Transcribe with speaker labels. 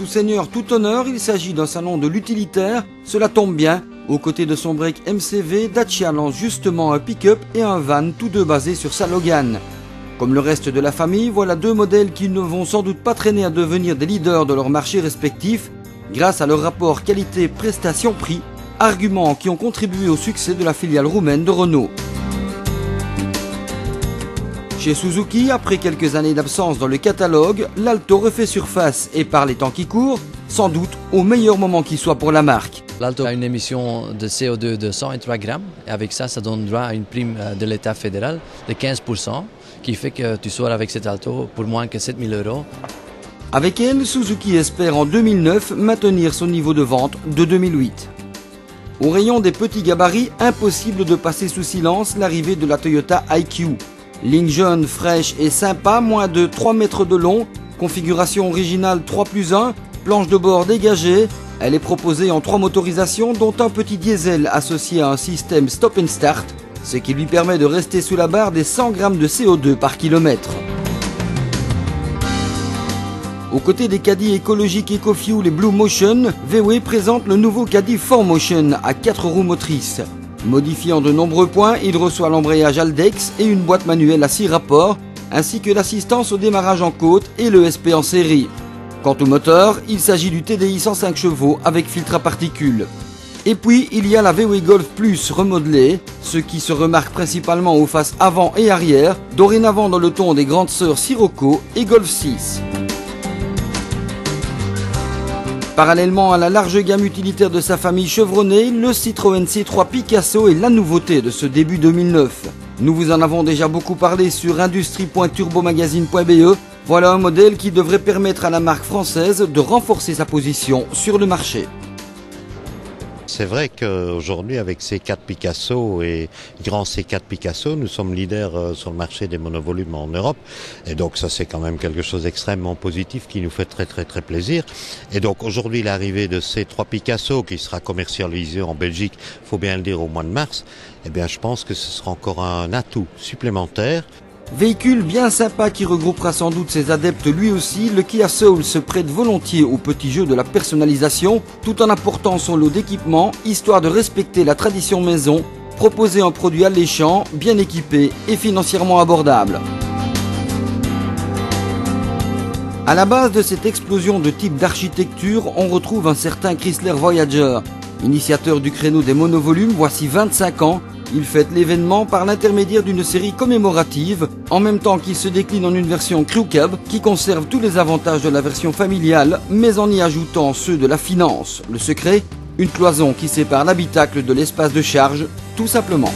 Speaker 1: tout seigneur, tout honneur, il s'agit d'un salon de l'utilitaire. Cela tombe bien, aux côtés de son break MCV, Dacia lance justement un pick-up et un van, tous deux basés sur sa Logan. Comme le reste de la famille, voilà deux modèles qui ne vont sans doute pas traîner à devenir des leaders de leur marché respectif, grâce à leur rapport qualité-prestation-prix, arguments qui ont contribué au succès de la filiale roumaine de Renault. Chez Suzuki, après quelques années d'absence dans le catalogue, l'Alto refait surface et par les temps qui courent, sans doute au meilleur moment qui soit pour la marque.
Speaker 2: L'Alto a une émission de CO2 de 103 grammes et avec ça, ça donnera une prime de l'État fédéral de 15%, qui fait que tu sors avec cet Alto pour moins que 7 000 €.
Speaker 1: Avec elle, Suzuki espère en 2009 maintenir son niveau de vente de 2008. Au rayon des petits gabarits, impossible de passer sous silence l'arrivée de la Toyota IQ. Ligne jeune, fraîche et sympa, moins de 3 mètres de long, configuration originale 3+1, planche de bord dégagée. Elle est proposée en 3 motorisations, dont un petit diesel associé à un système stop and start, ce qui lui permet de rester sous la barre des 100 grammes de CO2 par kilomètre. Aux côtés des caddies écologiques EcoFuel et Blue Motion, VW présente le nouveau caddie 4Motion à 4 roues motrices. Modifié en de nombreux points, il reçoit l'embrayage Aldex et une boîte manuelle à 6 rapports, ainsi que l'assistance au démarrage en côte et l'ESP en série. Quant au moteur, il s'agit du TDI 105 chevaux avec filtre à particules. Et puis, il y a la VW Golf Plus remodelée, ce qui se remarque principalement aux faces avant et arrière, dorénavant dans le ton des grandes sœurs Sirocco et Golf 6. Parallèlement à la large gamme utilitaire de sa famille chevronnée, le Citroën C3 Picasso est la nouveauté de ce début 2009. Nous vous en avons déjà beaucoup parlé sur industrie.turbomagazine.be. Voilà un modèle qui devrait permettre à la marque française de renforcer sa position sur le marché.
Speaker 3: C'est vrai qu'aujourd'hui, avec C4 Picasso et grand C4 Picasso, nous sommes leaders sur le marché des monovolumes en Europe. Et donc ça, c'est quand même quelque chose d'extrêmement positif qui nous fait très plaisir. Et donc aujourd'hui, l'arrivée de C3 Picasso, qui sera commercialisé en Belgique, faut bien le dire, au mois de mars, eh bien je pense que ce sera encore un atout supplémentaire.
Speaker 1: Véhicule bien sympa qui regroupera sans doute ses adeptes lui aussi, le Kia Soul se prête volontiers au petit jeu de la personnalisation, tout en apportant son lot d'équipements, histoire de respecter la tradition maison, proposer un produit alléchant, bien équipé et financièrement abordable. À la base de cette explosion de type d'architecture, on retrouve un certain Chrysler Voyager. Initiateur du créneau des monovolumes, voici 25 ans, il fête l'événement par l'intermédiaire d'une série commémorative, en même temps qu'il se décline en une version Crew Cab qui conserve tous les avantages de la version familiale, mais en y ajoutant ceux de la finance. Le secret, une cloison qui sépare l'habitacle de l'espace de charge, tout simplement.